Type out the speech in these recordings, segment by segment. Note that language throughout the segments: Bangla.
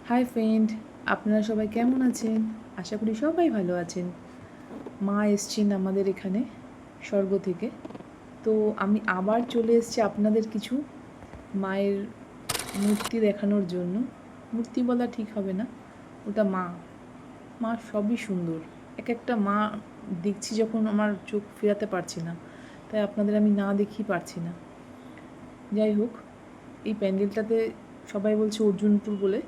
হাই ফ্রেন্ড, আপনারা সবাই কেমন আছেন? আশা করি সবাই ভালো আছেন। মা এসছেন আমাদের এখানে স্বর্গ থেকে। তো আমি আবার চলে এসেছি আপনাদের কিছু মায়ের মূর্তি দেখানোর জন্য। মূর্তি বলা ঠিক হবে না, ওটা মা। মা সবই সুন্দর। এক একটা মা দেখছি যখন আমার চোখ ফেরাতে পারছি না, তাই আপনাদের আমি না দেখিয়ে পারছি না। যাই হোক, এই প্যান্ডেলটাতে সবাই বলছে অর্জুনপুর বলে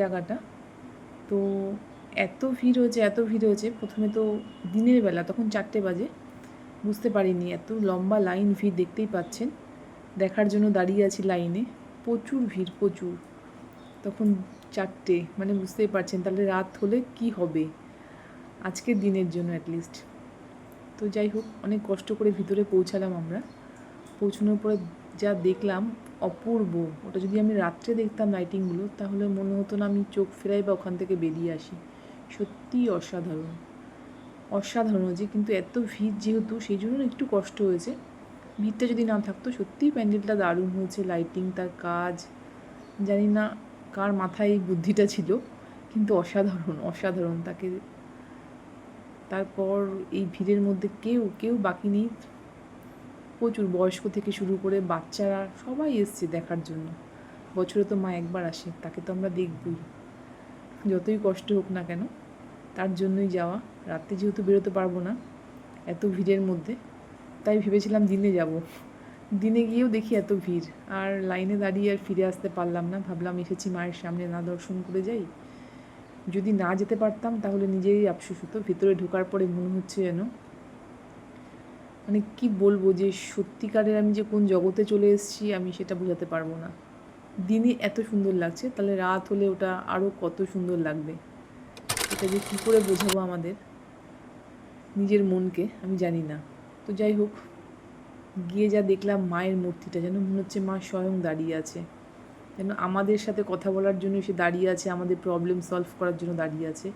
জায়গাটা। তো এত ভিড় হয়েছে প্রথমে তো দিনের বেলা, তখন 4টে বাজে, বুঝতে পারিনি এত লম্বা লাইন, ভিড় দেখতেই পাচ্ছেন। দেখার জন্য দাঁড়িয়ে আছি লাইনে, প্রচুর ভিড় প্রচুর। তখন 4টে, মানে বুঝতেই পারছেন তাহলে রাত হলে কি হবে আজকের দিনের জন্য অ্যাটলিস্ট। তো যাই হোক, অনেক কষ্ট করে ভিতরে পৌঁছালাম আমরা। পৌঁছানোর পরে যা দেখলাম অপূর্ব। ওটা যদি আমি রাত্রে দেখতাম লাইটিংগুলো, তাহলে মনে হতো না আমি চোখ ফেরাই বা ওখান থেকে বেরিয়ে আসি। সত্যিই অসাধারণ অসাধারণ হয়েছে, কিন্তু এত ভিড় যেহেতু, সেই জন্য একটু কষ্ট হয়েছে। ভিড়টা যদি না থাকতো সত্যিই প্যান্ডেলটা দারুণ হয়েছে। লাইটিং, তার কাজ, জানি না কার মাথায় এই বুদ্ধিটা ছিল, কিন্তু অসাধারণ অসাধারণ। তারপর এই ভিড়ের মধ্যে কেউ কেউ বাকি নেই। প্রচুর বয়স্ক থেকে শুরু করে বাচ্চারা সবাই এসছে দেখার জন্য। বছরে তো মা একবার আসে, তাকে তো আমরা দেখবই, যতই কষ্ট হোক না কেন। তার জন্যই যাওয়া। রাত্রে যেহেতু বেরোতে পারবো না এত ভিড়ের মধ্যে, তাই ভেবেছিলাম দিনে যাব। দিনে গিয়েও দেখি এত ভিড়, আর লাইনে দাঁড়িয়ে আর ফিরে আসতে পারলাম না। ভাবলাম এসেছি মায়ের সামনে, না দর্শন করে যাই। যদি না যেতে পারতাম তাহলে নিজেরই আফসোস হতো। ভিতরে ঢোকার পরে মনে হচ্ছে যেন, মানে কি বলবো, যে সত্যিকারের আমি যে কোন জগতে চলে এসেছি আমি সেটা বোঝাতে পারবো না। দিনে এত সুন্দর লাগছে, তাহলে রাত হলে ওটা আরও কত সুন্দর লাগবে। এটা যে কী করে বোঝাবো আমাদের নিজের মনকে, আমি জানি না। তো যাই হোক, গিয়ে যা দেখলাম মায়ের মূর্তিটা, যেন মনে হচ্ছে মা স্বয়ং দাঁড়িয়ে আছে, যেন আমাদের সাথে কথা বলার জন্য সে দাঁড়িয়ে আছে, আমাদের প্রবলেম সলভ করার জন্য দাঁড়িয়ে আছে।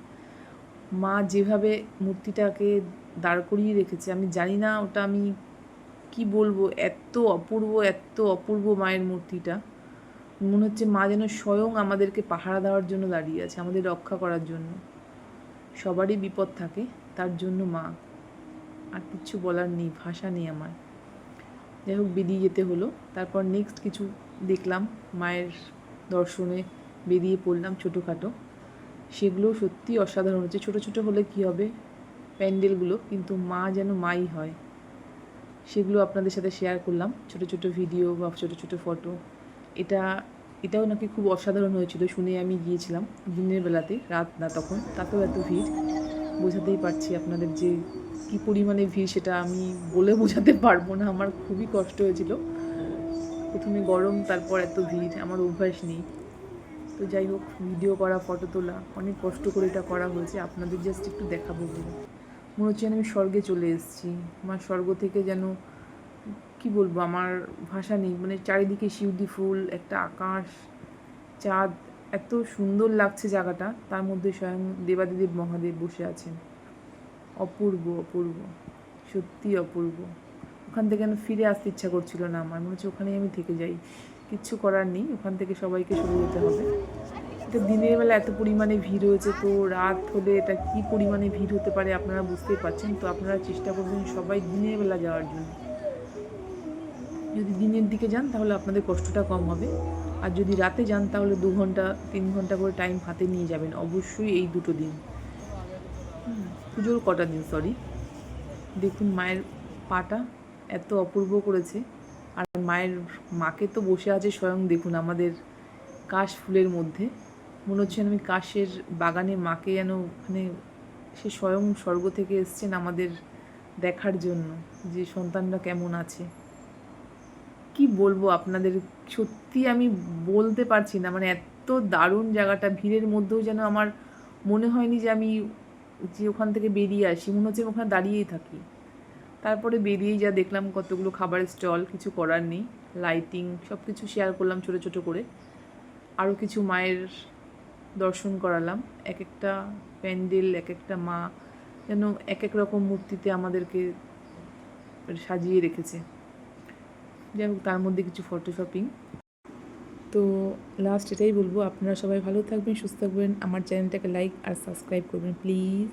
মা যেভাবে মূর্তিটাকে দাঁড় করিয়ে রেখেছে, আমি জানি না ওটা আমি কি বলবো, এত অপূর্ব মায়ের মূর্তিটা। মনে হচ্ছে মা যেন স্বয়ং আমাদেরকে পাহারা দেওয়ার জন্য দাঁড়িয়ে আছে, আমাদের রক্ষা করার জন্য। সবারই বিপদ থাকে, তার জন্য মা। আর কিচ্ছু বলার নেই, ভাষা নেই আমার। যাই হোক, বেরিয়ে যেতে হলো। তারপর নেক্সট কিছু দেখলাম, মায়ের দর্শনে বেরিয়ে পড়লাম ছোটোখাটো। সেগুলো সত্যিই অসাধারণ হচ্ছে। ছোটো ছোটো হলে কী হবে প্যান্ডেলগুলো, কিন্তু মা যেন মাই হয়। সেগুলো আপনাদের সাথে শেয়ার করলাম, ছোটো ছোটো ভিডিও বা ছোটো ছোটো ফটো। এটাও নাকি খুব অসাধারণ হয়েছিল, শুনে আমি গিয়েছিলাম দিনের বেলাতে, রাত না তখন, তাতেও এত ভিড়। বোঝাতেই পারছি আপনাদের যে কী পরিমাণে ভিড়, সেটা আমি বলে বোঝাতে পারবো না। আমার খুবই কষ্ট হয়েছিল। প্রথমে গরম, তারপর এত ভিড়, আমার অভ্যাস নেই। তো যাই হোক, ভিডিও করা, ফটো তোলা, অনেক কষ্ট করে এটা করা হয়েছে, আপনাদের জাস্ট একটু দেখাবো বলে। মনে হচ্ছে যেন আমি স্বর্গে চলে এসেছি। আমার স্বর্গ থেকে যেন, কি বলবো, আমার ভাষা নেই। মানে চারিদিকে শিউলি ফুল, একটা আকাশ, চাঁদ, এত সুন্দর লাগছে জায়গাটা। তার মধ্যে স্বয়ং দেবাদিদেব মহাদেব বসে আছেন। অপূর্ব অপূর্ব, সত্যি অপূর্ব। ওখান থেকে যেন ফিরে আসতে ইচ্ছা করছিল না আমার, মনে হচ্ছে ওখানেই আমি থেকে যাই। কিচ্ছু করার নেই, ওখান থেকে সবাইকে সরে যেতে হবে। এটা দিনের বেলা এত পরিমাণে ভিড় হয়েছে, তো রাত হলে এটা কী পরিমাণে ভিড় হতে পারে আপনারা বুঝতেই পারছেন। তো আপনারা চেষ্টা করবেন সবাই দিনের বেলা যাওয়ার জন্য। যদি দিনের দিকে যান তাহলে আপনাদের কষ্টটা কম হবে, আর যদি রাতে যান তাহলে 2 ঘন্টা 3 ঘন্টা করে টাইম হাতে নিয়ে যাবেন অবশ্যই এই দুটো দিন। পুজোর কটা দিন, সরি। দেখুন মায়ের পাটা এত অপূর্ব করেছে। আর মায়ের মাকে তো বসে আছে স্বয়ং, দেখুন আমাদের কাশ ফুলের মধ্যে। মনে হচ্ছে আমি কাশের বাগানে মাকে যেন, ওখানে সে স্বয়ং স্বর্গ থেকে এসছেন আমাদের দেখার জন্য যে সন্তানরা কেমন আছে। কি বলবো আপনাদের, সত্যি আমি বলতে পারছি না। মানে এত দারুণ জায়গাটা, ভিড়ের মধ্যেও যেন আমার মনে হয়নি যে আমি যে ওখান থেকে বেরিয়ে আসি, মনে হচ্ছে আমি ওখানে দাঁড়িয়েই থাকি। তারপরে বেরিয়েই যা দেখলাম কতগুলো খাবারের স্টল, কিছু করার নেই। লাইটিং সব কিছু শেয়ার করলাম ছোটো ছোটো করে। আরও কিছু মায়ের দর্শন করালাম। এক একটা প্যান্ডেল, এক একটা মা যেন এক এক রকম মূর্তিতে আমাদেরকে সাজিয়ে রেখেছে। যাই হোক, তার মধ্যে কিছু ফটো শপিং। তো লাস্ট এটাই বলবো, আপনারা সবাই ভালো থাকবেন, সুস্থ থাকবেন, আমার চ্যানেলটাকে লাইক আর সাবস্ক্রাইব করবেন প্লিজ।